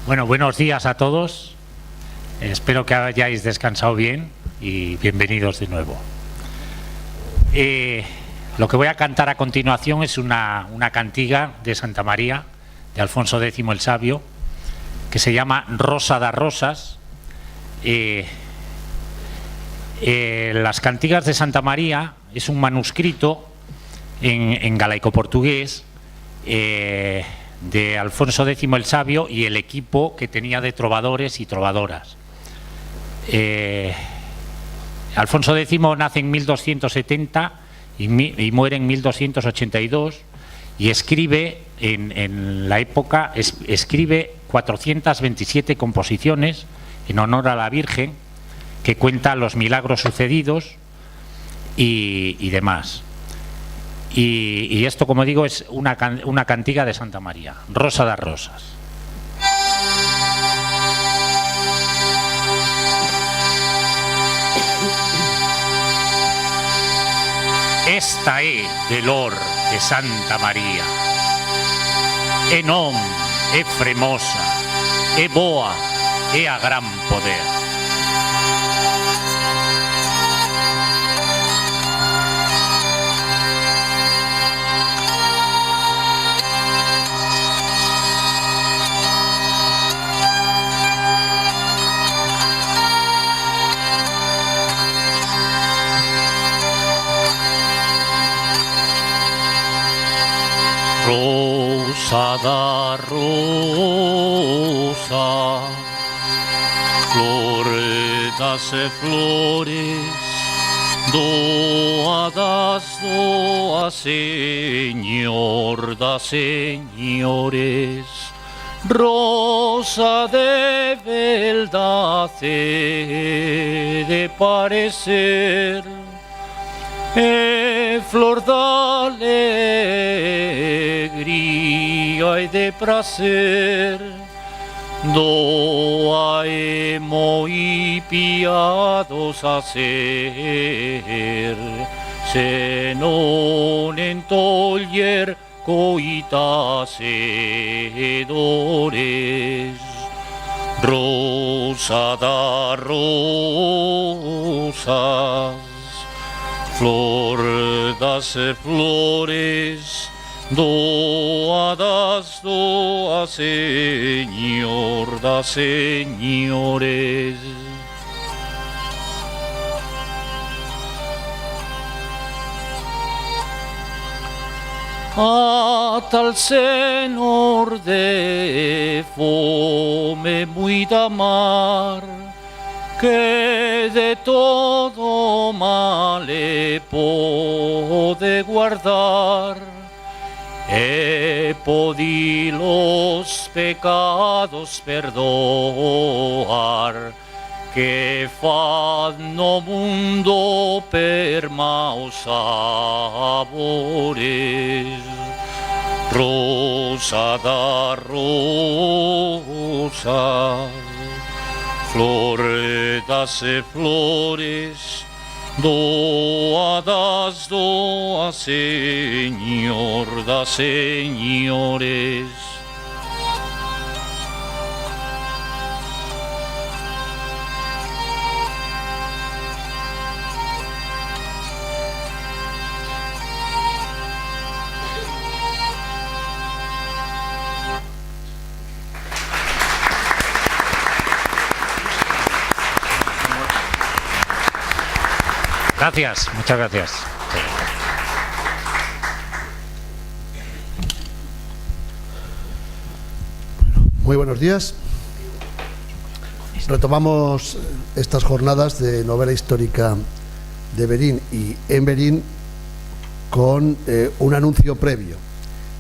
Bueno, buenos días a todos. Espero que hayáis descansado bien y bienvenidos de nuevo. Lo que voy a cantar a continuación es una cantiga de Santa María, de Alfonso X el Sabio, que se llama Rosa da Rosas. Las cantigas de Santa María es un manuscrito en galaico-portugués de Alfonso X el Sabio y el equipo que tenía de trovadores y trovadoras. Alfonso X nace en 1270 y muere en 1282 y escribe en la época escribe 427 composiciones en honor a la Virgen, que cuenta los milagros sucedidos y demás. Y esto, como digo, es una cantiga de Santa María, Rosa das Rosas. Esta é de lor de Santa María, e non é fremosa, é boa, é a gran poder. Rosa da rosa, flor das flores, doa das doas, Señor das señores. Rosa de verdade, de parecer, flor da alegría y de prazer, doa e moi piadosa ser, se non entoller coitase dores. Rosa da rosas, flor das flores, doa das doas, Señor das señores. A tal senor de fome muy da mar, que de todo mal le pode guardar, e podi los pecados perdoar, que fan no mundo per maus sabores. Rosa da rosas, flor das flores, doa das doas, Señor das señores. Gracias, muchas gracias. Muy buenos días. Retomamos estas jornadas de novela histórica de Berín y en Berín con un anuncio previo.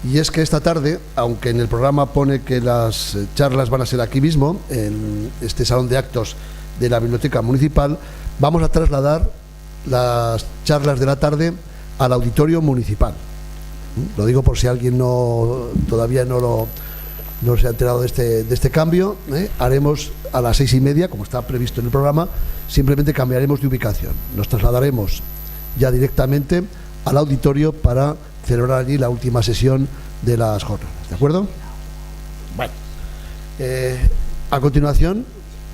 Y es que esta tarde, aunque en el programa pone que las charlas van a ser aquí mismo, en este salón de actos de la Biblioteca Municipal, vamos a trasladar las charlas de la tarde al auditorio municipal. Lo digo por si alguien todavía no se ha enterado de este cambio. Haremos a las 6:30, como está previsto en el programa, simplemente cambiaremos de ubicación. Nos trasladaremos ya directamente al auditorio para celebrar allí la última sesión de las jornadas. ¿De acuerdo? Bueno, A continuación,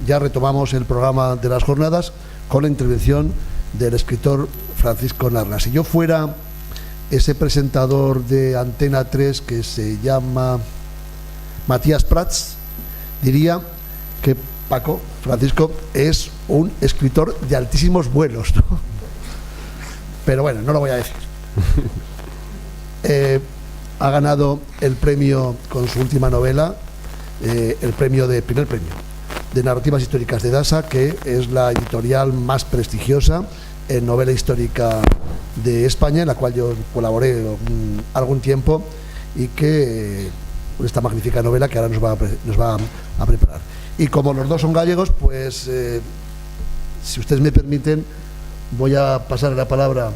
ya retomamos el programa de las jornadas con la intervención del escritor Francisco Narla. Si yo fuera ese presentador de Antena 3 que se llama Matías Prats, diría que Francisco es un escritor de altísimos vuelos, ¿no? Pero bueno, no lo voy a decir. Ha ganado el premio con su última novela, el primer premio de narrativas históricas de Dasa, que es la editorial más prestigiosa en novela histórica de España, en la cual yo colaboré algún tiempo, y que esta magnífica novela que ahora nos va a preparar. Y como los dos son gallegos, pues si ustedes me permiten, voy a pasar la palabra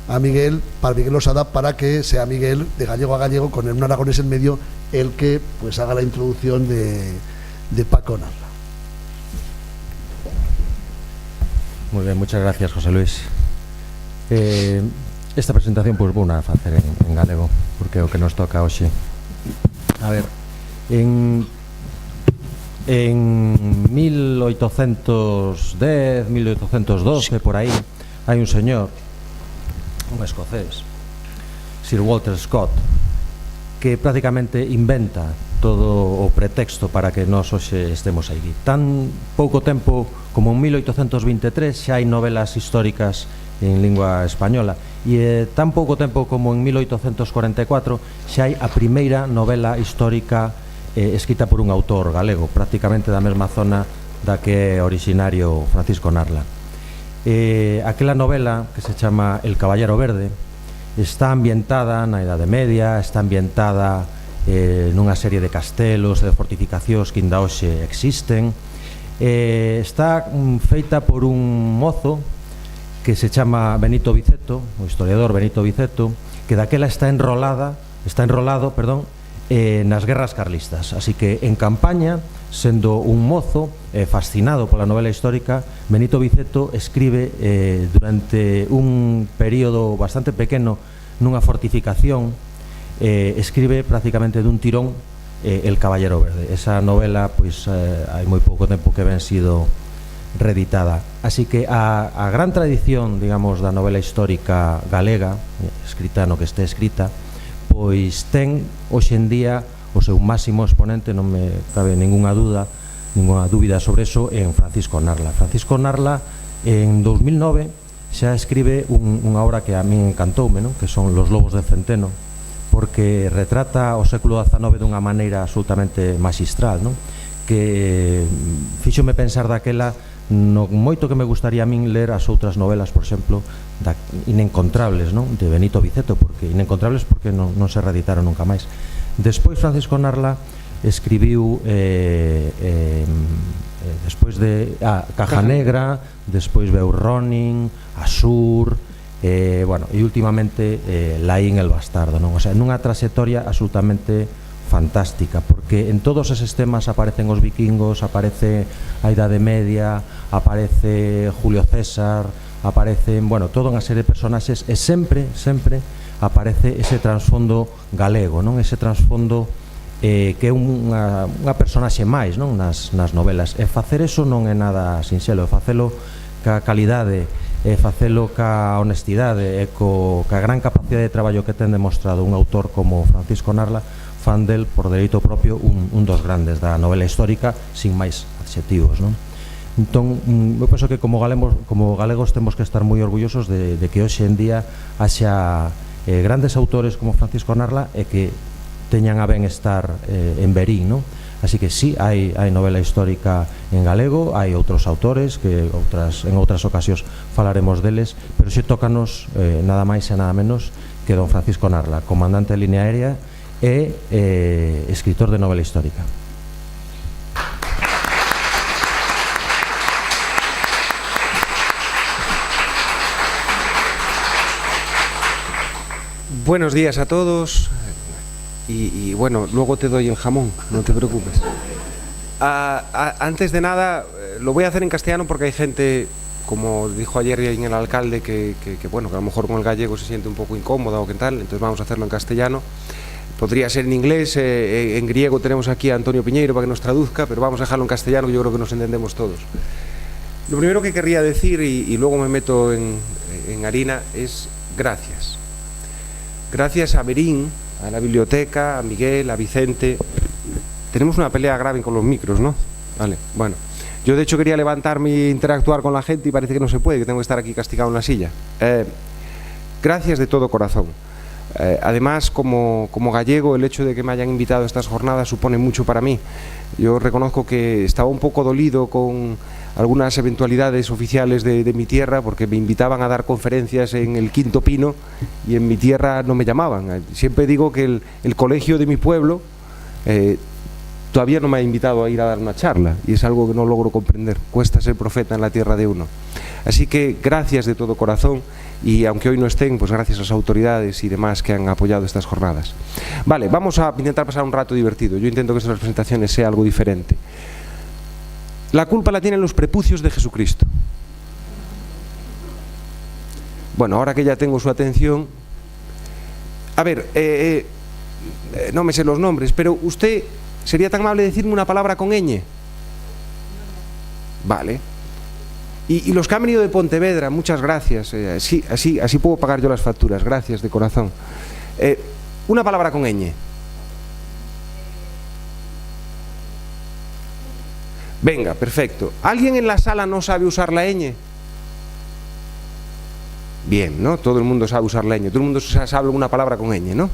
a Miguel Osada, para que sea Miguel, de gallego a gallego, con un aragonés en medio, el que pues haga la introducción de Paco Narla. Muy bien, muchas gracias, José Luis. Esta presentación pues vou a facer en galego, porque é o que nos toca hoxe. A ver, en 1810, 1812, por aí, hai un señor, un escocés, Sir Walter Scott, que prácticamente inventa todo o pretexto para que nós hoxe estemos aí. Tan pouco tempo como en 1823 xa hai novelas históricas en lingua española, e tan pouco tempo como en 1844 xa hai a primeira novela histórica escrita por un autor galego, prácticamente da mesma zona da que é originario Francisco Narla. Aquela novela, que se chama El Caballero Verde, está ambientada na Idade Media, está ambientada nunha serie de castelos e de fortificacións que ainda hoxe existen. Está feita por un mozo que se chama Benito Viceto, o historiador Benito Viceto, que daquela está enrolado nas guerras carlistas. Así que en campaña, sendo un mozo fascinado pola novela histórica, Benito Viceto escribe durante un período bastante pequeno nunha fortificación, escribe prácticamente dun tirón El Caballero Verde. Esa novela, pois, hai moi pouco tempo que ven sido reeditada. Así que a gran tradición, digamos, da novela histórica galega, escrita no que este escrita, pois ten hoxe en día o seu máximo exponente, non me cabe ninguna dúbida sobre eso, en Francisco Narla. Francisco Narla en 2009 xa escribe unha obra que a min encantoume, non? Que son Los Lobos de Centeno, porque retrata o século XIX dunha maneira absolutamente magistral, non? Que fíxome pensar daquela no moito que me gustaría a min ler as outras novelas, por exemplo, Inencontrables, non? De Benito Viceto, porque Inencontrables porque non se reeditaron nunca máis. Despois Francisco Narla escribiu despois de Caja Negra, despois veu Ronin, Asur, bueno, e últimamente Laín el Bastardo, non? O sea, nunha trayectoria absolutamente fantástica, porque en todos eses temas aparecen os vikingos, aparece a Idade Media, aparece Julio César, aparecen, bueno, toda unha serie de personaxes, e sempre aparece ese trasfondo galego, non? Ese trasfondo que é unha personaxe máis, non? Nas novelas, e facer eso non é nada sinxelo, facelo ca calidade, facelo ca honestidade e ca gran capacidade de traballo que ten demostrado un autor como Francisco Narla, fan del, por dereito propio, un dos grandes da novela histórica, sin máis adxetivos, non? Entón, eu penso que como galegos temos que estar moi orgullosos de que hoxe en día haxa grandes autores como Francisco Narla e que teñan a ben estar en Verín, non? Así que sí, hai novela histórica en galego, hai outros autores que en outras ocasións falaremos deles, pero xe tócanos nada máis e nada menos que don Francisco Narla, comandante de línea aérea e escritor de novela histórica. Buenos días a todos y bueno, luego te doy el jamón, no te preocupes. Antes de nada, lo voy a hacer en castellano porque hay gente, como dijo ayer en el alcalde, que bueno, que a lo mejor con el gallego se siente un poco incómoda o qué tal, entonces vamos a hacerlo en castellano. Podría ser en inglés, en griego tenemos aquí a Antonio Piñeiro para que nos traduzca, pero vamos a dejarlo en castellano, que yo creo que nos entendemos todos. Lo primero que querría decir, y luego me meto en harina, es gracias. Gracias a Berín, a la biblioteca, a Miguel, a Vicente. Tenemos una pelea grave con los micros, ¿no? Vale, bueno. Yo de hecho quería levantarme e interactuar con la gente y parece que no se puede, que tengo que estar aquí castigado en la silla. Gracias de todo corazón. Además, como gallego, el hecho de que me hayan invitado a estas jornadas supone mucho para mí. Yo reconozco que estaba un poco dolido con algunas eventualidades oficiales de mi tierra, porque me invitaban a dar conferencias en el Quinto Pino y en mi tierra no me llamaban. Siempre digo que el colegio de mi pueblo todavía no me ha invitado a ir a dar una charla, y es algo que no logro comprender. Cuesta ser profeta en la tierra de uno. Así que gracias de todo corazón, y aunque hoy no estén, pues gracias a las autoridades y demás que han apoyado estas jornadas. Vale, vamos a intentar pasar un rato divertido. Yo intento que estas presentaciones sea algo diferente. La culpa la tienen los prepucios de Jesucristo. Bueno, ahora que ya tengo su atención... A ver, no me sé los nombres, pero usted sería tan amable de decirme una palabra con ñ. Vale. Y los que han venido de Pontevedra, muchas gracias. Así puedo pagar yo las facturas. Gracias de corazón. Una palabra con ñ. Venga, perfecto. ¿Alguien en la sala no sabe usar la ñ? Bien, ¿no? Todo el mundo sabe usar la ñ. Todo el mundo sabe alguna palabra con ñ, ¿no?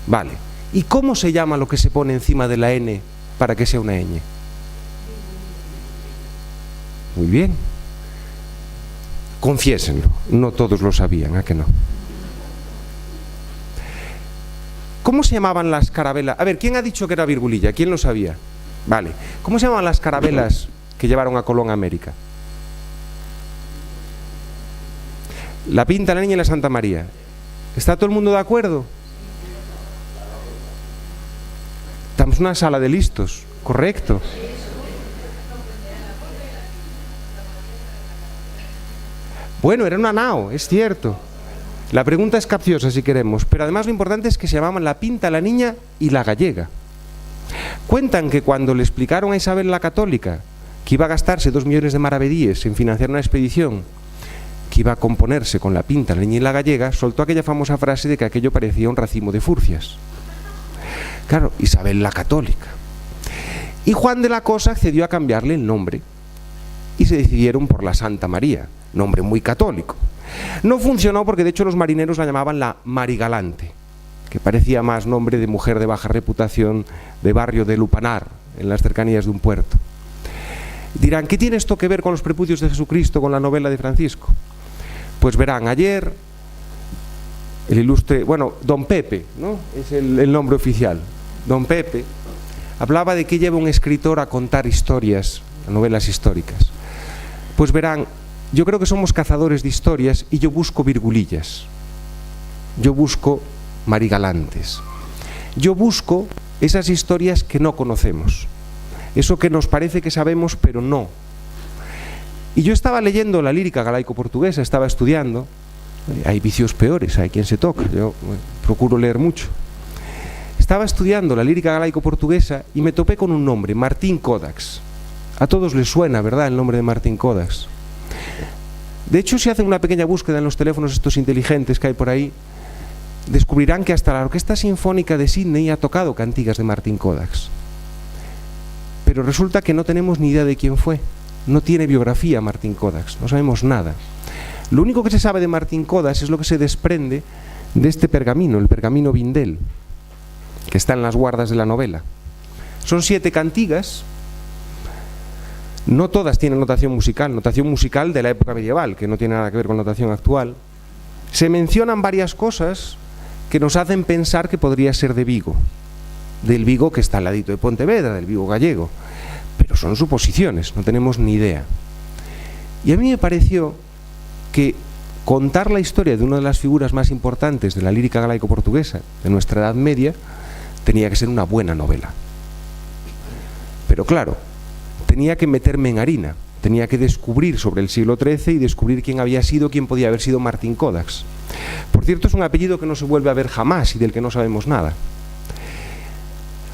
Vale. ¿Y cómo se llama lo que se pone encima de la n para que sea una ñ? Muy bien. Confiésenlo, no todos lo sabían, ¿a que no? ¿Cómo se llamaban las carabelas? A ver, ¿quién ha dicho que era virgulilla? ¿Quién lo sabía? Vale. ¿Cómo se llamaban las carabelas que llevaron a Colón a América? La Pinta, la Niña y la Santa María. ¿Está todo el mundo de acuerdo? Estamos en una sala de listos, correcto. Bueno, era una nao, es cierto. La pregunta es capciosa si queremos, pero además lo importante es que se llamaban la Pinta, la Niña y la Gallega. Cuentan que cuando le explicaron a Isabel la Católica que iba a gastarse 2 millones de maravedíes en financiar una expedición que iba a componerse con la Pinta, la Niña y la Gallega, soltó aquella famosa frase de que aquello parecía un racimo de furcias. Claro, Isabel la Católica. Y Juan de la Cosa accedió a cambiarle el nombre y se decidieron por la Santa María, nombre muy católico. No funcionó porque de hecho los marineros la llamaban la Marigalante, que parecía más nombre de mujer de baja reputación de barrio de Lupanar, en las cercanías de un puerto. Dirán, ¿qué tiene esto que ver con los prepucios de Jesucristo, con la novela de Francisco? Pues verán, ayer el ilustre, bueno, Don Pepe, ¿no? Es el nombre oficial. Don Pepe hablaba de que lleva un escritor a contar historias, novelas históricas. Pues verán, yo creo que somos cazadores de historias y yo busco virgulillas. Yo busco marigalantes. Yo busco esas historias que no conocemos. Eso que nos parece que sabemos, pero no. Y yo estaba leyendo la lírica galaico-portuguesa, estaba estudiando. Hay vicios peores, hay quien se toca. Yo procuro leer mucho. Estaba estudiando la lírica galaico-portuguesa y me topé con un nombre, Martín Codax. A todos les suena, ¿verdad?, el nombre de Martín Codax. De hecho, si hacen una pequeña búsqueda en los teléfonos estos inteligentes que hay por ahí, descubrirán que hasta la Orquesta Sinfónica de Sydney ha tocado cantigas de Martín Codax. Pero resulta que no tenemos ni idea de quién fue. No tiene biografía Martín Codax, no sabemos nada. Lo único que se sabe de Martín Codax es lo que se desprende de este pergamino, el pergamino Vindel, que está en las guardas de la novela. Son 7 cantigas. No todas tienen notación musical de la época medieval, que no tiene nada que ver con notación actual. Se mencionan varias cosas que nos hacen pensar que podría ser de Vigo, del Vigo que está al ladito de Pontevedra, del Vigo gallego, pero son suposiciones, no tenemos ni idea. Y a mí me pareció que contar la historia de una de las figuras más importantes de la lírica galaico-portuguesa de nuestra Edad Media tenía que ser una buena novela. Pero claro, tenía que meterme en harina, tenía que descubrir sobre el siglo XIII y descubrir quién podía haber sido Martín Codax. Por cierto, es un apellido que no se vuelve a ver jamás y del que no sabemos nada.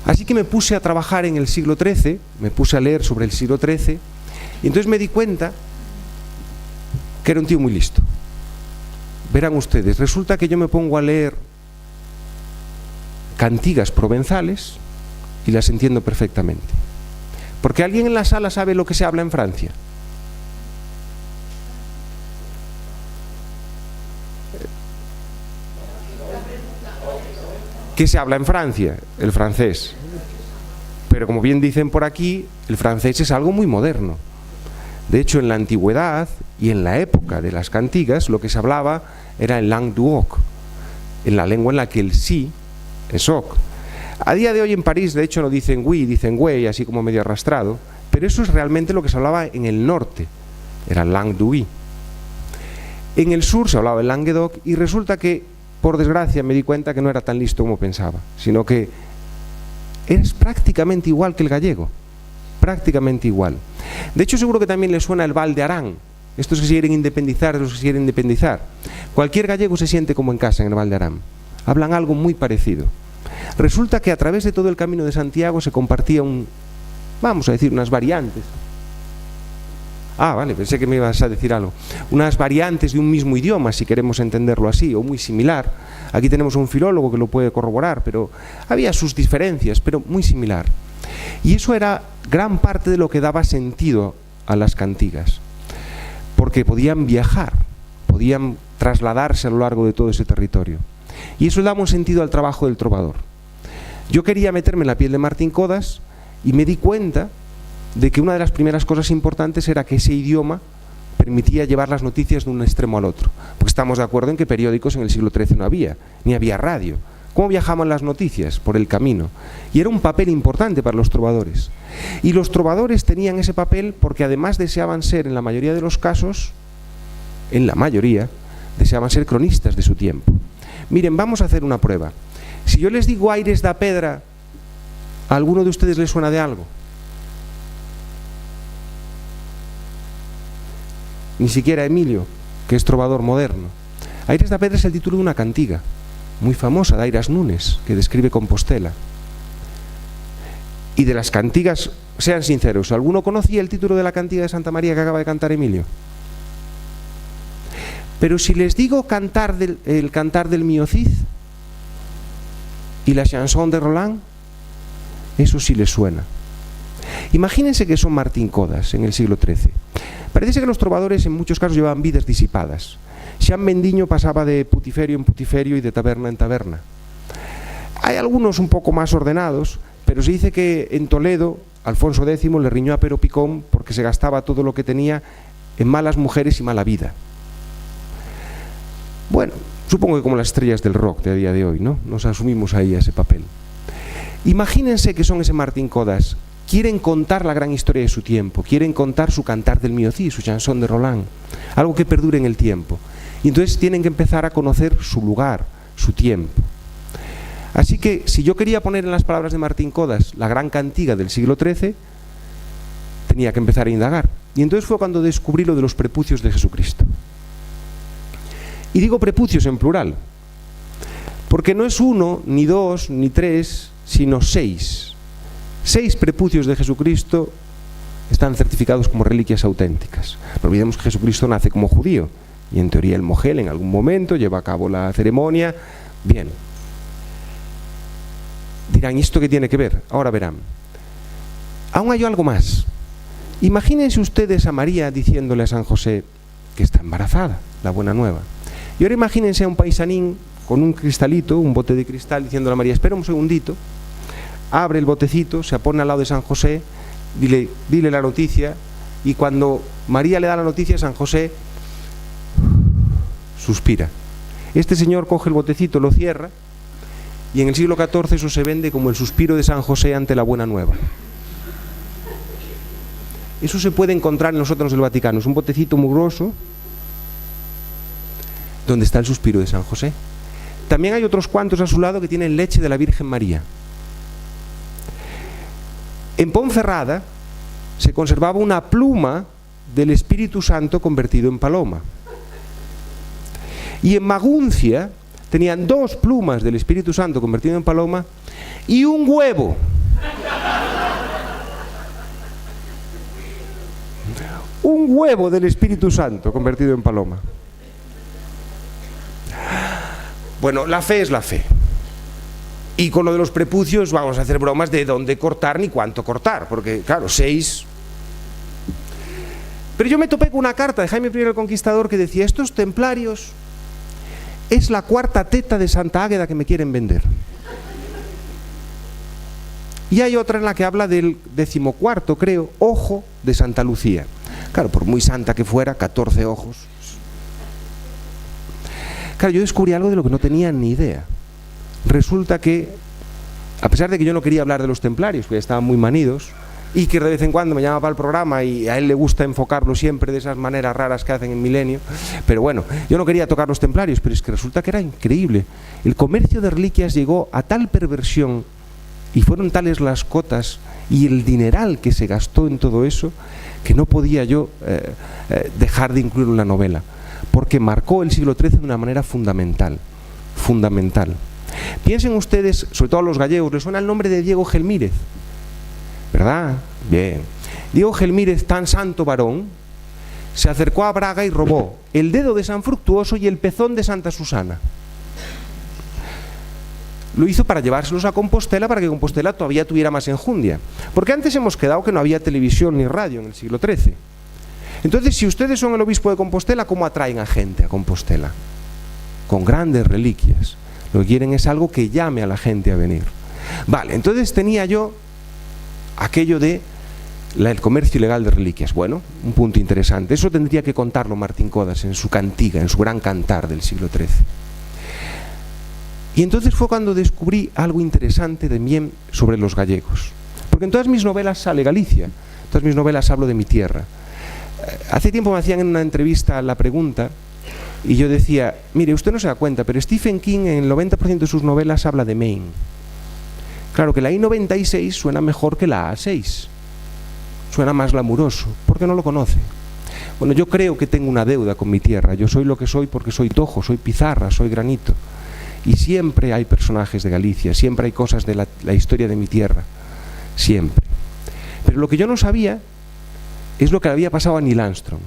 Así que me puse a trabajar en el siglo XIII, me puse a leer sobre el siglo XIII, y entonces me di cuenta que era un tío muy listo. Verán ustedes, resulta que yo me pongo a leer cantigas provenzales y las entiendo perfectamente. Porque alguien en la sala sabe lo que se habla en Francia. ¿Qué se habla en Francia? El francés. Pero como bien dicen por aquí, el francés es algo muy moderno. De hecho, en la antigüedad y en la época de las cantigas, lo que se hablaba era el langue du oc, en la lengua en la que el sí es oc. A día de hoy en París, de hecho, no dicen oui, dicen güey, así como medio arrastrado, pero eso es realmente lo que se hablaba en el norte, era langue du oui. En el sur se hablaba el Languedoc y resulta que, por desgracia, me di cuenta que no era tan listo como pensaba, sino que es prácticamente igual que el gallego, prácticamente igual. De hecho, seguro que también le suena el Val de Arán, estos que se quieren independizar, los que se quieren independizar. Cualquier gallego se siente como en casa en el Val de Arán, hablan algo muy parecido. Resulta que a través de todo el Camino de Santiago se compartía vamos a decir, unas variantes. Ah, vale, pensé que me ibas a decir algo. Unas variantes de un mismo idioma, si queremos entenderlo así, o muy similar. Aquí tenemos a un filólogo que lo puede corroborar, pero había sus diferencias, pero muy similar. Y eso era gran parte de lo que daba sentido a las cantigas, porque podían viajar, podían trasladarse a lo largo de todo ese territorio. Y eso le daba un sentido al trabajo del trovador. Yo quería meterme en la piel de Martín Codas y me di cuenta de que una de las primeras cosas importantes era que ese idioma permitía llevar las noticias de un extremo al otro. Porque estamos de acuerdo en que periódicos en el siglo XIII no había, ni había radio. ¿Cómo viajaban las noticias? Por el camino. Y era un papel importante para los trovadores. Y los trovadores tenían ese papel porque además deseaban ser, en la mayoría de los casos, en la mayoría, deseaban ser cronistas de su tiempo. Miren, vamos a hacer una prueba. Si yo les digo Aires da Pedra, ¿a alguno de ustedes les suena de algo? Ni siquiera Emilio, que es trovador moderno. Aires da Pedra es el título de una cantiga muy famosa de Airas Nunes, que describe Compostela. Y de las cantigas, sean sinceros, ¿alguno conocía el título de la cantiga de Santa María que acaba de cantar Emilio? Pero si les digo el cantar del Mio Cid y la chanson de Roland, eso sí les suena. Imagínense que son Martín Codas en el siglo XIII. Parece que los trovadores en muchos casos llevaban vidas disipadas. Xan Mendiño pasaba de putiferio en putiferio y de taberna en taberna. Hay algunos un poco más ordenados, pero se dice que en Toledo Alfonso X le riñó a Pero Picón porque se gastaba todo lo que tenía en malas mujeres y mala vida. Bueno, supongo que como las estrellas del rock de a día de hoy, ¿no? Nos asumimos ahí a ese papel. Imagínense que son ese Martín Codas. Quieren contar la gran historia de su tiempo, quieren contar su cantar del Mio Cid, su chanson de Roland, algo que perdure en el tiempo. Y entonces tienen que empezar a conocer su lugar, su tiempo. Así que si yo quería poner en las palabras de Martín Codas la gran cantiga del siglo XIII, tenía que empezar a indagar. Y entonces fue cuando descubrí lo de los prepucios de Jesucristo. Y digo prepucios en plural, porque no es 1, ni 2, ni 3, sino 6. 6 prepucios de Jesucristo están certificados como reliquias auténticas. No olvidemos que Jesucristo nace como judío y en teoría el mogel en algún momento lleva a cabo la ceremonia. Bien. Dirán, ¿y esto qué tiene que ver? Ahora verán. Aún hay algo más. Imagínense ustedes a María diciéndole a San José que está embarazada, la buena nueva. Y ahora imagínense a un paisanín con un cristalito, un bote de cristal, diciéndole a María, espera un segundito, abre el botecito, se pone al lado de San José, dile la noticia, y cuando María le da la noticia, San José suspira. Este señor coge el botecito, lo cierra, y en el siglo XIV eso se vende como el suspiro de San José ante la buena nueva. Eso se puede encontrar en los sótanos del Vaticano, es un botecito muy grueso, donde está el suspiro de San José. También hay otros cuantos a su lado que tienen leche de la Virgen María. En Ponferrada se conservaba una pluma del Espíritu Santo convertido en paloma. Y en Maguncia tenían 2 plumas del Espíritu Santo convertido en paloma y un huevo Un huevo del Espíritu Santo convertido en paloma. Bueno, la fe es la fe. Y con lo de los prepucios vamos a hacer bromas de dónde cortar ni cuánto cortar, porque claro, 6. Pero yo me topé con una carta de Jaime I el Conquistador que decía: estos templarios es la cuarta teta de Santa Águeda que me quieren vender. Y hay otra en la que habla del 14º, creo, ojo de Santa Lucía. Claro, por muy santa que fuera, 14 ojos. Claro, yo descubrí algo de lo que no tenía ni idea. Resulta que, a pesar de que yo no quería hablar de los templarios, porque estaban muy manidos, y que de vez en cuando me llama para el programa y a él le gusta enfocarlo siempre de esas maneras raras que hacen en Milenio, pero bueno, yo no quería tocar los templarios, pero es que resulta que era increíble. El comercio de reliquias llegó a tal perversión y fueron tales las cotas y el dineral que se gastó en todo eso, que no podía yo dejar de incluirlo en la novela, porque marcó el siglo XIII de una manera fundamental. Piensen ustedes, sobre todo a los gallegos, les suena el nombre de Diego Gelmírez, ¿verdad? Bien. Diego Gelmírez, tan santo varón, se acercó a Braga y robó el dedo de San Fructuoso y el pezón de Santa Susana. Lo hizo para llevárselos a Compostela, para que Compostela todavía tuviera más enjundia. Porque antes hemos quedado que no había televisión ni radio en el siglo XIII. Entonces, si ustedes son el obispo de Compostela, ¿cómo atraen a gente a Compostela? Con grandes reliquias. Lo que quieren es algo que llame a la gente a venir. Vale, entonces tenía yo aquello de el comercio ilegal de reliquias. Bueno, un punto interesante. Eso tendría que contarlo Martín Codas en su cantiga, en su gran cantar del siglo XIII. Y entonces fue cuando descubrí algo interesante también sobre los gallegos. Porque en todas mis novelas sale Galicia, en todas mis novelas hablo de mi tierra. Hace tiempo me hacían en una entrevista la pregunta y yo decía: mire, usted no se da cuenta, pero Stephen King en el 90% de sus novelas habla de Maine. Claro que la I-96 suena mejor que la A6, suena más glamuroso, porque no lo conoce. Bueno, yo creo que tengo una deuda con mi tierra. Yo soy lo que soy porque soy tojo, soy pizarra, soy granito. Y siempre hay personajes de Galicia, siempre hay cosas de la historia de mi tierra, siempre. Pero lo que yo no sabía es lo que le había pasado a Neil Armstrong.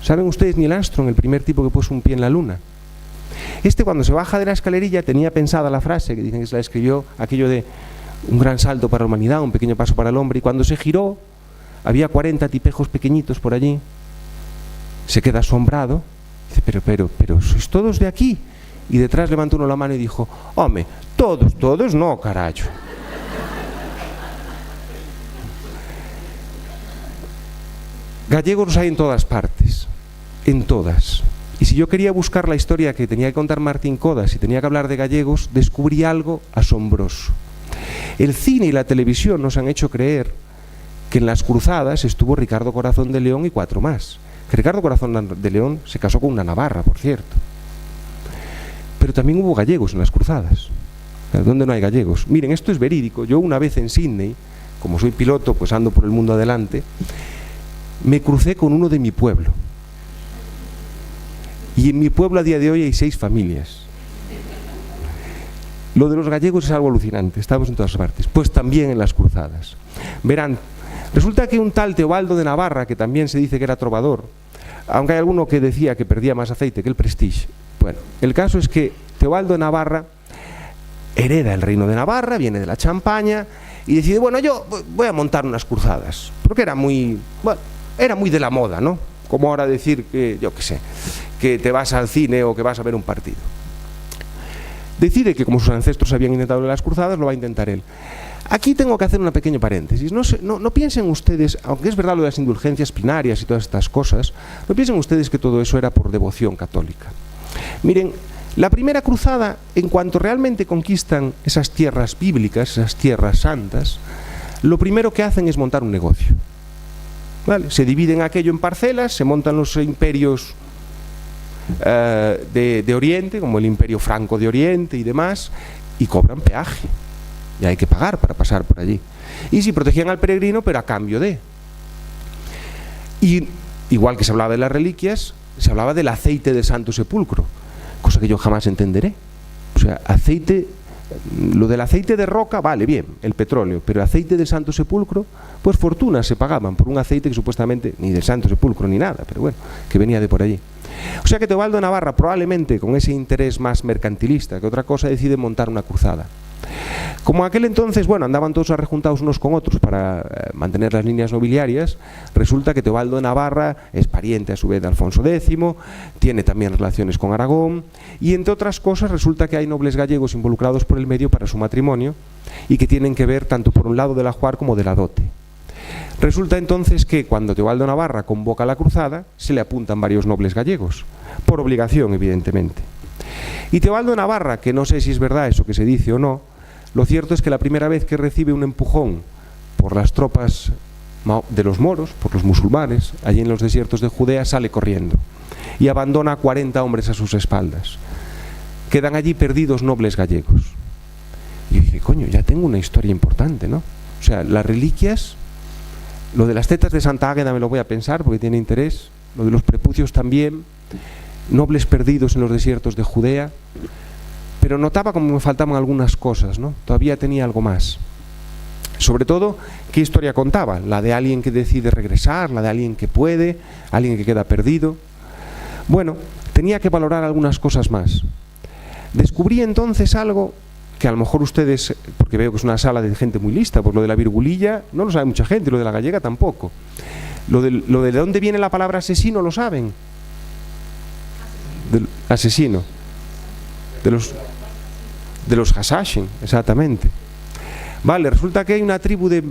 ¿Saben ustedes Neil Armstrong, el primer tipo que puso un pie en la luna? Cuando se baja de la escalerilla tenía pensada la frase, que dicen que se la escribió, aquello de un gran salto para la humanidad, un pequeño paso para el hombre, y cuando se giró había 40 tipejos pequeñitos por allí. Se queda asombrado, dice: pero ¿sois todos de aquí? Y detrás levantó uno la mano y dijo: hombre, todos no, carajo. Gallegos los hay en todas partes, en todas. Y si yo quería buscar la historia que tenía que contar Martín Codas y tenía que hablar de gallegos, descubrí algo asombroso. El cine y la televisión nos han hecho creer que en las cruzadas estuvo Ricardo Corazón de León y 4 más. Que Ricardo Corazón de León se casó con una navarra, por cierto. Pero también hubo gallegos en las cruzadas. ¿Dónde no hay gallegos? Miren, esto es verídico. Yo una vez en Sydney, como soy piloto, pues ando por el mundo adelante, me crucé con uno de mi pueblo. Y en mi pueblo a día de hoy hay 6 familias. Lo de los gallegos es algo alucinante, estamos en todas partes. Pues también en las cruzadas. Verán, resulta que un tal Teobaldo de Navarra, que también se dice que era trovador, aunque hay alguno que decía que perdía más aceite que el Prestige. Bueno, el caso es que Teobaldo de Navarra hereda el reino de Navarra, viene de la Champaña y decide: bueno, yo voy a montar unas cruzadas, porque era muy de la moda, ¿no? Como ahora decir que, yo qué sé, que te vas al cine o que vas a ver un partido. Decide que como sus ancestros habían intentado las cruzadas, lo va a intentar él. Aquí tengo que hacer una pequeña paréntesis. No piensen ustedes, aunque es verdad lo de las indulgencias plenarias y todas estas cosas, no piensen ustedes que todo eso era por devoción católica. Miren, la primera cruzada, en cuanto realmente conquistan esas tierras bíblicas, esas tierras santas, lo primero que hacen es montar un negocio. ¿Vale? Se dividen aquello en parcelas, se montan los imperios de Oriente, como el Imperio Franco de Oriente y demás, y cobran peaje. Y hay que pagar para pasar por allí. Y sí, protegían al peregrino, pero a cambio de. Y igual que se hablaba de las reliquias, se hablaba del aceite del Santo Sepulcro, cosa que yo jamás entenderé. O sea, aceite Lo del aceite de roca, vale, bien, el petróleo, pero aceite del Santo Sepulcro, pues fortunas se pagaban por un aceite que supuestamente, ni del Santo Sepulcro ni nada, pero bueno, que venía de por allí. O sea que Teobaldo de Navarra, probablemente con ese interés más mercantilista que otra cosa, decide montar una cruzada. Como aquel entonces, bueno, andaban todos arrejuntados unos con otros para mantener las líneas nobiliarias, resulta que Teobaldo de Navarra es pariente a su vez de Alfonso X, tiene también relaciones con Aragón, y entre otras cosas resulta que hay nobles gallegos involucrados por el medio para su matrimonio y que tienen que ver tanto por un lado del ajuar como de la dote. Resulta entonces que cuando Teobaldo de Navarra convoca la cruzada, se le apuntan varios nobles gallegos, por obligación evidentemente. Y Teobaldo de Navarra, que no sé si es verdad eso que se dice o no, lo cierto es que la primera vez que recibe un empujón por las tropas de los moros, por los musulmanes, allí en los desiertos de Judea, sale corriendo y abandona a 40 hombres a sus espaldas. Quedan allí perdidos nobles gallegos. Y dije, coño, ya tengo una historia importante, ¿no? O sea, las reliquias, lo de las tetas de Santa Águeda me lo voy a pensar porque tiene interés, lo de los prepucios también, nobles perdidos en los desiertos de Judea, pero notaba como me faltaban algunas cosas, ¿no? Todavía tenía algo más. Sobre todo, ¿qué historia contaba? La de alguien que decide regresar, la de alguien que puede, alguien que queda perdido. Bueno, tenía que valorar algunas cosas más. Descubrí entonces algo que a lo mejor ustedes, porque veo que es una sala de gente muy lista, pues lo de la virgulilla no lo sabe mucha gente, lo de la gallega tampoco. Lo de dónde viene la palabra asesino lo saben. Del asesino. De los Hasashin, exactamente. Vale, resulta que hay una tribu de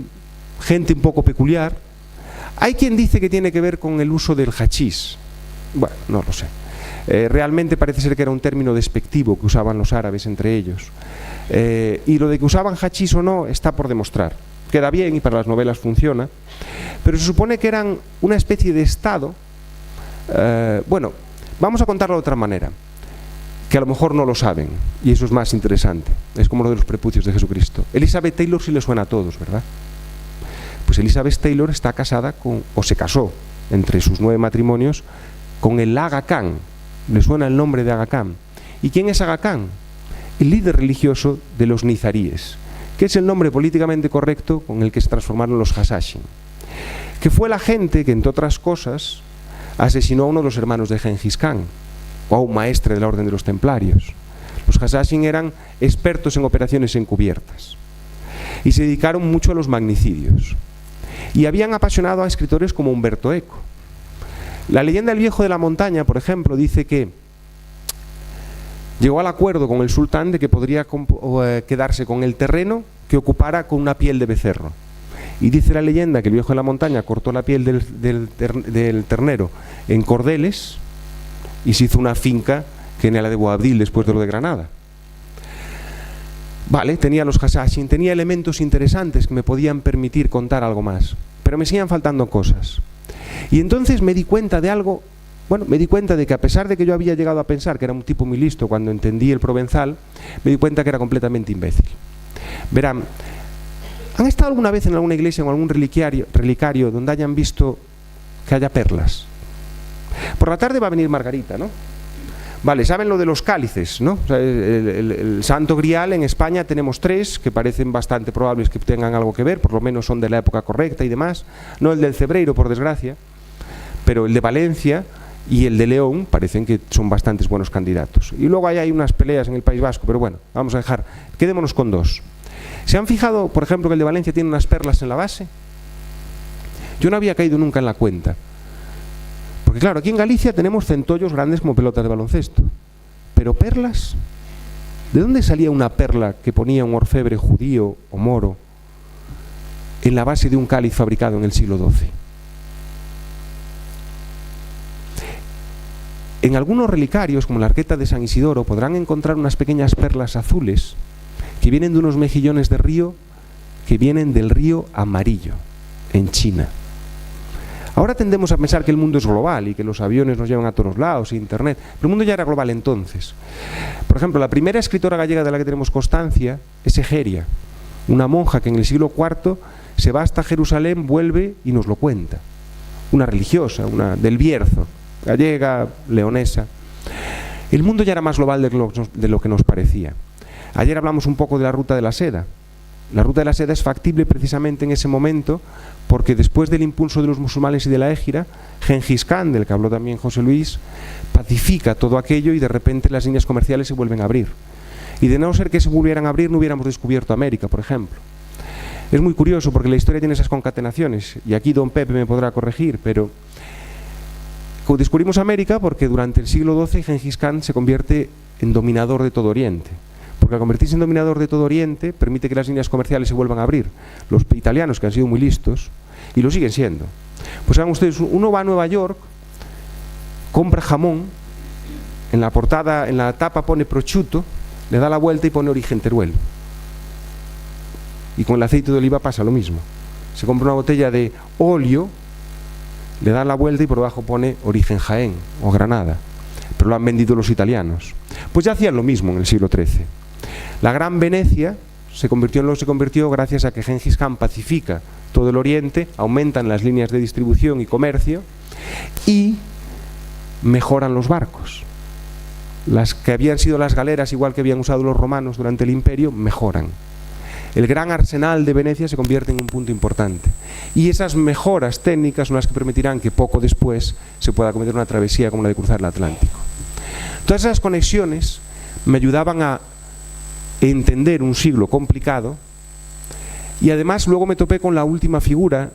gente un poco peculiar. Hay quien dice que tiene que ver con el uso del hachís. Bueno, no lo sé. Realmente parece ser que era un término despectivo que usaban los árabes entre ellos. Y lo de que usaban hachís o no está por demostrar. Queda bien y para las novelas funciona. Pero se supone que eran una especie de estado. Bueno, vamos a contarlo de otra manera, que a lo mejor no lo saben, y eso es más interesante. Es como lo de los prepucios de Jesucristo. Elizabeth Taylor sí le suena a todos, ¿verdad? Pues Elizabeth Taylor está casada con, o se casó, entre sus 9 matrimonios, con el Aga Khan. Le suena el nombre de Aga Khan. ¿Y quién es Aga Khan? El líder religioso de los nizaríes, que es el nombre políticamente correcto con el que se transformaron los Hasashin, que fue la gente que, entre otras cosas, asesinó a uno de los hermanos de Gengis Khan, o a un maestre de la Orden de los Templarios. Los Hasashin eran expertos en operaciones encubiertas y se dedicaron mucho a los magnicidios, y habían apasionado a escritores como Umberto Eco. La leyenda del Viejo de la Montaña, por ejemplo, dice que llegó al acuerdo con el sultán de que podría quedarse con el terreno que ocupara con una piel de becerro. Y dice la leyenda que el Viejo de la Montaña cortó la piel del ternero en cordeles y se hizo una finca que era la de Boabdil después de lo de Granada. Vale, tenía los Hasashin, tenía elementos interesantes que me podían permitir contar algo más, pero me siguen faltando cosas. Y entonces me di cuenta de algo. Bueno, me di cuenta de que a pesar de que yo había llegado a pensar que era un tipo muy listo cuando entendí el provenzal, me di cuenta que era completamente imbécil. Verán, ¿han estado alguna vez en alguna iglesia o algún relicario donde hayan visto que haya perlas? Por la tarde va a venir Margarita, ¿no? Vale, saben lo de los cálices, ¿no? O sea, el Santo Grial en España tenemos 3 que parecen bastante probables que tengan algo que ver, por lo menos son de la época correcta y demás. No el del Cebreiro, por desgracia, pero el de Valencia y el de León parecen que son bastantes buenos candidatos. Y luego hay unas peleas en el País Vasco, pero bueno, vamos a dejar, quedémonos con 2. ¿Se han fijado, por ejemplo, que el de Valencia tiene unas perlas en la base? Yo no había caído nunca en la cuenta. Porque claro, aquí en Galicia tenemos centollos grandes como pelotas de baloncesto. Pero perlas, ¿de dónde salía una perla que ponía un orfebre judío o moro en la base de un cáliz fabricado en el siglo XII? En algunos relicarios, como la Arqueta de San Isidoro, podrán encontrar unas pequeñas perlas azules que vienen de unos mejillones de río que vienen del río Amarillo, en China. Ahora tendemos a pensar que el mundo es global y que los aviones nos llevan a todos lados, internet, pero el mundo ya era global entonces. Por ejemplo, la primera escritora gallega de la que tenemos constancia es Egeria, una monja que en el siglo IV se va hasta Jerusalén, vuelve y nos lo cuenta. Una religiosa, una del Bierzo, gallega, leonesa. El mundo ya era más global de lo que nos parecía. Ayer hablamos un poco de la ruta de la seda. La ruta de la seda es factible precisamente en ese momento porque después del impulso de los musulmanes y de la Égira, Gengis Khan, del que habló también José Luis, pacifica todo aquello y de repente las líneas comerciales se vuelven a abrir. Y de no ser que se volvieran a abrir, no hubiéramos descubierto América, por ejemplo. Es muy curioso porque la historia tiene esas concatenaciones, y aquí don Pepe me podrá corregir, pero descubrimos América porque durante el siglo XII Gengis Khan se convierte en dominador de todo Oriente. Porque al convertirse en dominador de todo Oriente permite que las líneas comerciales se vuelvan a abrir. Los italianos, que han sido muy listos, y lo siguen siendo. Pues saben ustedes, uno va a Nueva York, compra jamón, en la portada, en la tapa pone prosciutto, le da la vuelta y pone origen Teruel. Y con el aceite de oliva pasa lo mismo. Se compra una botella de óleo, le da la vuelta y por debajo pone origen Jaén o Granada. Pero lo han vendido los italianos. Pues ya hacían lo mismo en el siglo XIII. La Gran Venecia se convirtió en lo que se convirtió gracias a que Gengis Khan pacifica todo el Oriente, aumentan las líneas de distribución y comercio y mejoran los barcos. Las que habían sido las galeras, igual que habían usado los romanos durante el Imperio, mejoran. El gran arsenal de Venecia se convierte en un punto importante. Y esas mejoras técnicas son las que permitirán que poco después se pueda cometer una travesía como la de cruzar el Atlántico. Todas esas conexiones me ayudaban a entender un siglo complicado y además luego me topé con la última figura,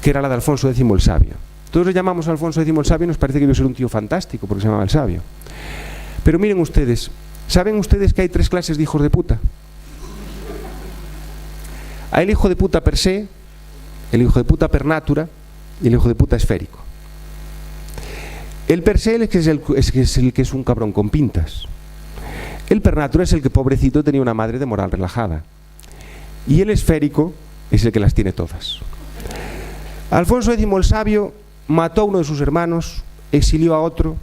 que era la de Alfonso X el Sabio. Todos le llamamos a Alfonso X el Sabio y nos parece que debió ser un tío fantástico porque se llamaba el Sabio. Pero miren ustedes, ¿saben ustedes que hay 3 clases de hijos de puta? Hay el hijo de puta per se, el hijo de puta per natura y el hijo de puta esférico. El per se es el que es un cabrón con pintas. El per natura es el que, pobrecito, tenía una madre de moral relajada. Y el esférico es el que las tiene todas. Alfonso X el Sabio mató a uno de sus hermanos, exilió a otro,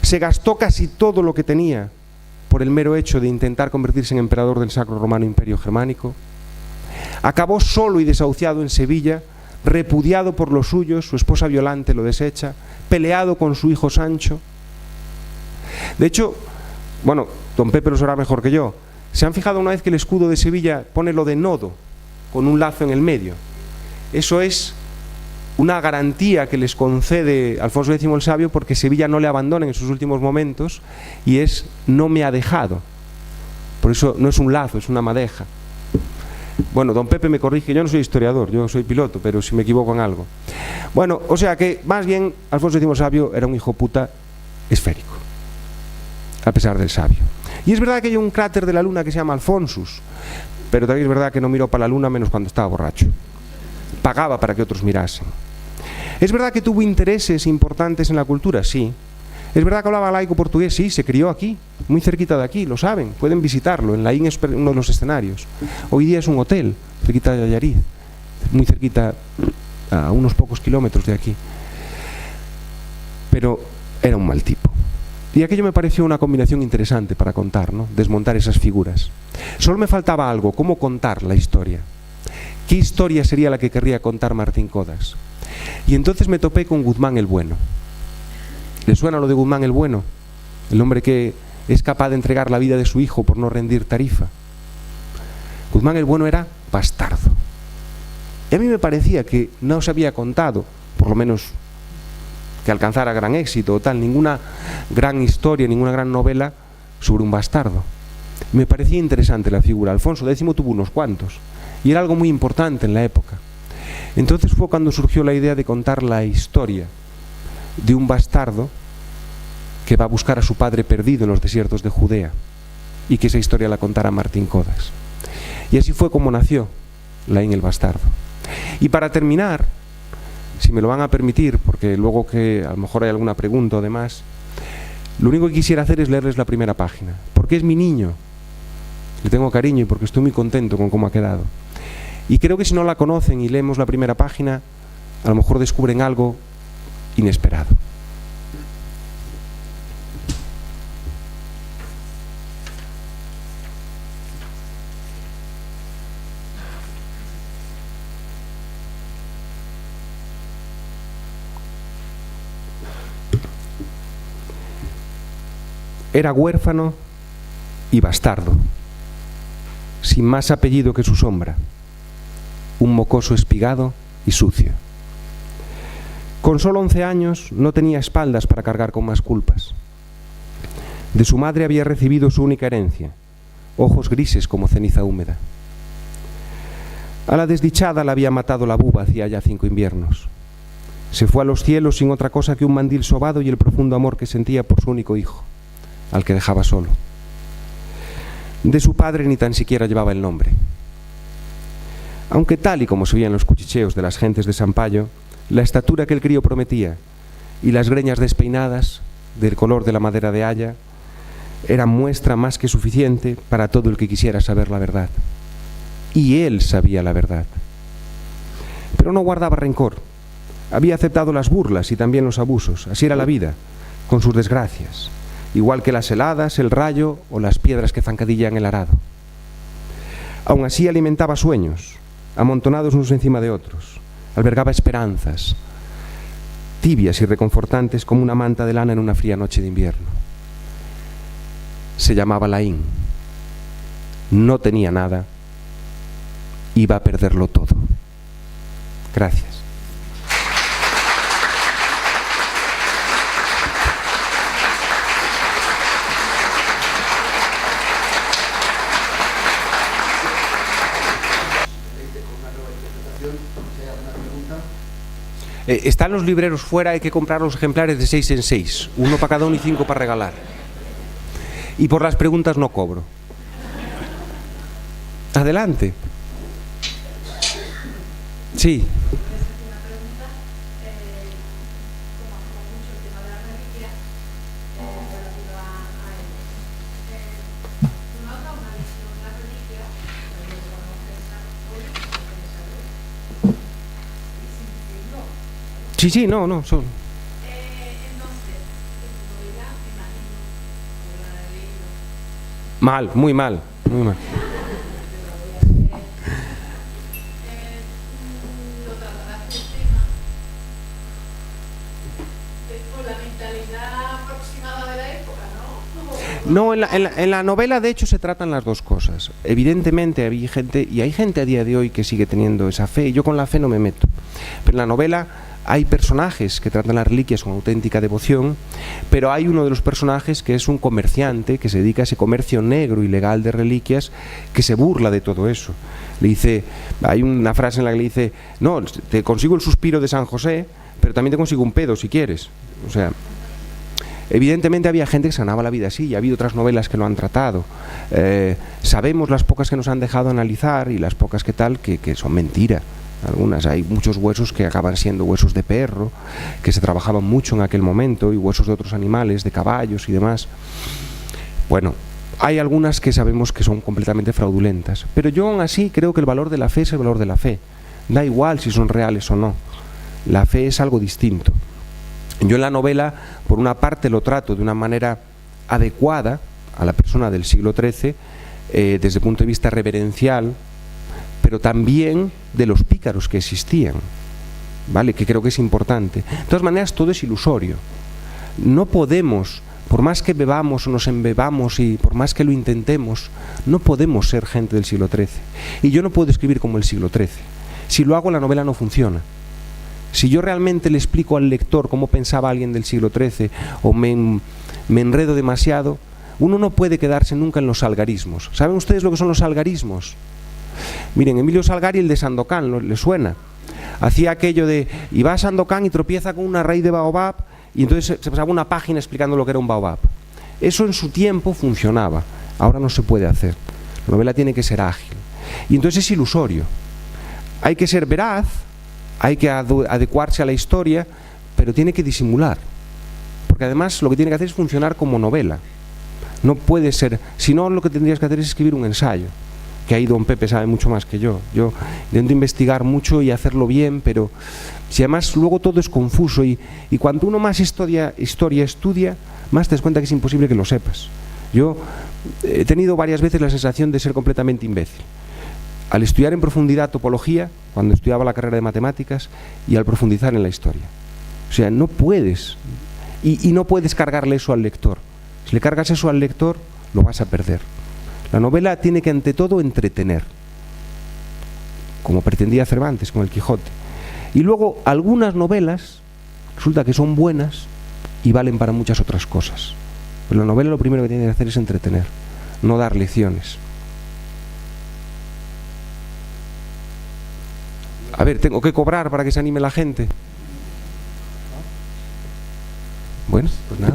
se gastó casi todo lo que tenía por el mero hecho de intentar convertirse en emperador del Sacro Romano Imperio Germánico, acabó solo y desahuciado en Sevilla, repudiado por los suyos, su esposa Violante lo desecha, peleado con su hijo Sancho. De hecho, bueno, don Pepe lo sabrá mejor que yo, ¿se han fijado una vez que el escudo de Sevilla pone lo de nodo, con un lazo en el medio? Eso es una garantía que les concede Alfonso X el Sabio porque Sevilla no le abandona en sus últimos momentos, y es no me ha dejado. Por eso no es un lazo, es una madeja. Bueno, don Pepe me corrige, yo no soy historiador, yo soy piloto, pero si me equivoco en algo. Bueno, o sea que más bien Alfonso X el Sabio era un hijo puta esférico, a pesar del sabio. Y es verdad que hay un cráter de la luna que se llama Alfonsus, pero también es verdad que no miró para la luna menos cuando estaba borracho. Pagaba para que otros mirasen. Es verdad que tuvo intereses importantes en la cultura, sí. Es verdad que hablaba laico portugués, sí, se crió aquí, muy cerquita de aquí, lo saben, pueden visitarlo, en Laín es uno de los escenarios. Hoy día es un hotel, cerquita de Allariz, muy cerquita, a unos pocos kilómetros de aquí. Pero era un mal tipo. Y aquello me pareció una combinación interesante para contar, ¿no? Desmontar esas figuras. Solo me faltaba algo, ¿cómo contar la historia? ¿Qué historia sería la que querría contar Martín Codas? Y entonces me topé con Guzmán el Bueno. ¿Le suena lo de Guzmán el Bueno? El hombre que es capaz de entregar la vida de su hijo por no rendir tarifa. Guzmán el Bueno era bastardo. Y a mí me parecía que no se había contado, por lo menos que alcanzara gran éxito o tal, ninguna gran historia, ninguna gran novela sobre un bastardo. Y me parecía interesante la figura. Alfonso X tuvo unos cuantos y era algo muy importante en la época. Entonces fue cuando surgió la idea de contar la historia de un bastardo que va a buscar a su padre perdido en los desiertos de Judea, y que esa historia la contara Martín Codas. Y así fue como nació Laín el Bastardo. Y para terminar, si me lo van a permitir, porque luego que a lo mejor hay alguna pregunta o demás, lo único que quisiera hacer es leerles la primera página, porque es mi niño, le tengo cariño y porque estoy muy contento con cómo ha quedado. Y creo que si no la conocen y leemos la primera página, a lo mejor descubren algo inesperado. Era huérfano y bastardo, sin más apellido que su sombra, un mocoso espigado y sucio. Con solo 11 años no tenía espaldas para cargar con más culpas. De su madre había recibido su única herencia, ojos grises como ceniza húmeda. A la desdichada la había matado la buba hacía ya 5 inviernos. Se fue a los cielos sin otra cosa que un mandil sobado y el profundo amor que sentía por su único hijo, al que dejaba solo. De su padre ni tan siquiera llevaba el nombre. Aunque tal y como se oía en los cuchicheos de las gentes de Sampayo, la estatura que el crío prometía y las greñas despeinadas del color de la madera de haya eran muestra más que suficiente para todo el que quisiera saber la verdad. Y él sabía la verdad. Pero no guardaba rencor. Había aceptado las burlas y también los abusos. Así era la vida, con sus desgracias, igual que las heladas, el rayo o las piedras que zancadillan el arado. Aún así alimentaba sueños, amontonados unos encima de otros. Albergaba esperanzas, tibias y reconfortantes como una manta de lana en una fría noche de invierno. Se llamaba Laín. No tenía nada. Iba a perderlo todo. Gracias. Están los libreros fuera, hay que comprar los ejemplares de 6 en 6, uno para cada uno y 5 para regalar. Y por las preguntas no cobro. Adelante. Sí. Sí, no, son. Mal, muy mal, muy mal. No, en la novela de hecho se tratan las dos cosas. Evidentemente había gente, y hay gente a día de hoy que sigue teniendo esa fe, yo con la fe no me meto. Pero en la novela hay personajes que tratan las reliquias con auténtica devoción, pero hay uno de los personajes que es un comerciante que se dedica a ese comercio negro ilegal de reliquias, que se burla de todo eso. Le dice, hay una frase en la que le dice, no, te consigo el suspiro de San José, pero también te consigo un pedo si quieres. O sea, evidentemente había gente que se ganaba la vida así, y ha habido otras novelas que lo han tratado. Sabemos las pocas que nos han dejado analizar y las pocas que tal, que son mentira. Algunas, hay muchos huesos que acaban siendo huesos de perro, que se trabajaban mucho en aquel momento, y huesos de otros animales, de caballos y demás. Bueno, hay algunas que sabemos que son completamente fraudulentas, pero yo aún así creo que el valor de la fe es el valor de la fe. Da igual si son reales o no. La fe es algo distinto. Yo en la novela, por una parte, lo trato de una manera adecuada a la persona del siglo XIII, desde el punto de vista reverencial, pero también de los pícaros que existían, ¿vale? Que creo que es importante. De todas maneras, todo es ilusorio. No podemos, por más que bebamos o nos embebamos y por más que lo intentemos, no podemos ser gente del siglo XIII. Y yo no puedo escribir como el siglo XIII. Si lo hago, la novela no funciona. Si yo realmente le explico al lector cómo pensaba alguien del siglo XIII o me enredo demasiado, uno no puede quedarse nunca en los algarismos. ¿Saben ustedes lo que son los algarismos? Miren, Emilio Salgari, el de Sandokan, ¿le suena? Hacía aquello de, iba a Sandokan y tropieza con una raíz de baobab, y entonces se pasaba una página explicando lo que era un baobab. Eso en su tiempo funcionaba, ahora no se puede hacer. La novela tiene que ser ágil. Y entonces es ilusorio. Hay que ser veraz, hay que adecuarse a la historia, pero tiene que disimular. Porque además lo que tiene que hacer es funcionar como novela. No puede ser, si no, lo que tendrías que hacer es escribir un ensayo, que ahí don Pepe sabe mucho más que yo. Yo intento investigar mucho y hacerlo bien, pero si además luego todo es confuso y cuanto uno más historia estudia, más te das cuenta que es imposible que lo sepas. Yo he tenido varias veces la sensación de ser completamente imbécil. Al estudiar en profundidad topología, cuando estudiaba la carrera de matemáticas, y al profundizar en la historia. O sea, no puedes, y no puedes cargarle eso al lector. Si le cargas eso al lector, lo vas a perder. La novela tiene que ante todo entretener, como pretendía Cervantes con el Quijote. Y luego algunas novelas resulta que son buenas y valen para muchas otras cosas. Pero la novela lo primero que tiene que hacer es entretener, no dar lecciones. A ver, tengo que cobrar para que se anime la gente. Bueno, pues nada.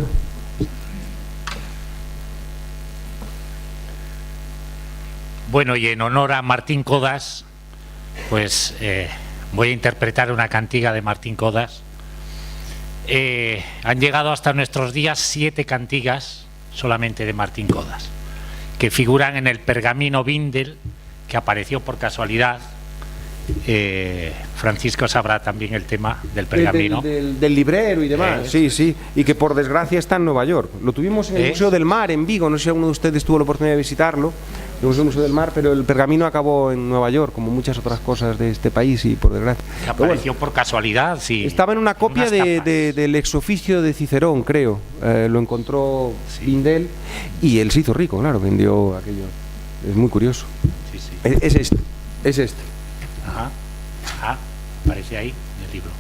Bueno, y en honor a Martín Codas, pues voy a interpretar una cantiga de Martín Codas. Han llegado hasta nuestros días 7 cantigas solamente de Martín Codas, que figuran en el pergamino Bindel, que apareció por casualidad. Francisco sabrá también el tema del pergamino. Del librero y demás. Sí, sí. Y que por desgracia está en Nueva York. Lo tuvimos en el Museo del Mar, en Vigo. No sé si alguno de ustedes tuvo la oportunidad de visitarlo. Tuvimos el Museo del Mar, pero el pergamino acabó en Nueva York, como muchas otras cosas de este país, y por desgracia. Que apareció por casualidad, sí. Estaba en una copia del exoficio de Cicerón, creo. Lo encontró Bindel y él se hizo rico, claro, vendió aquello. Es muy curioso. Sí, sí. Es este. Es este. Ajá, ajá, aparece ahí en el libro.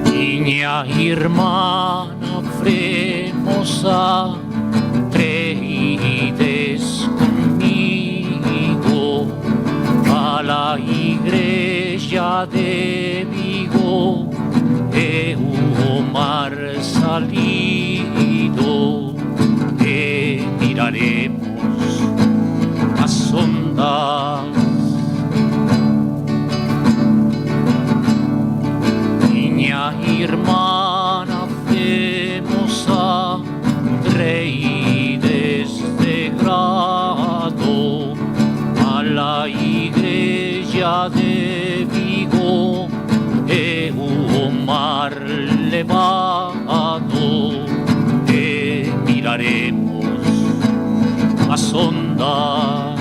Niña hermana fremosa, traídes conmigo a la iglesia de Vigo, o mar salido, te miraremos a sondas. Niña hermana famosa, traídes de grado a la iglesia de Vigo, o mar levado, te miraremos a sondas.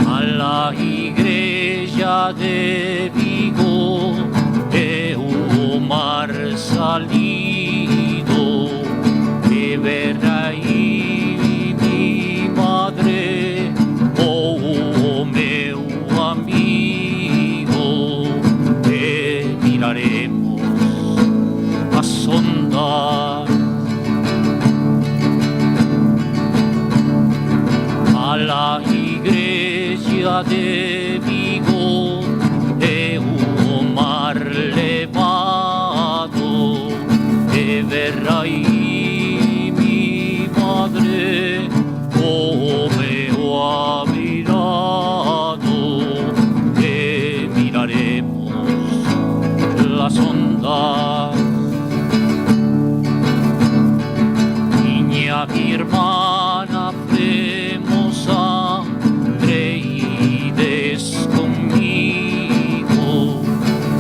A la iglesia de Vigo, o mar salido, te verá ahí mi madre, oh meu amigo, te miraremos a sondas. A la iglesia de Vigo, o mar levado, te verá ahí mi madre, oh meu amirado, te miraremos las ondas. Niña mi hermana famosa, traídes conmigo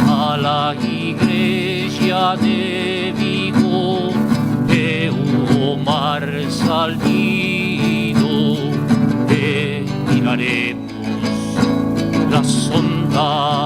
a la iglesia de Vigo, o mar salido, te miraremos las ondas.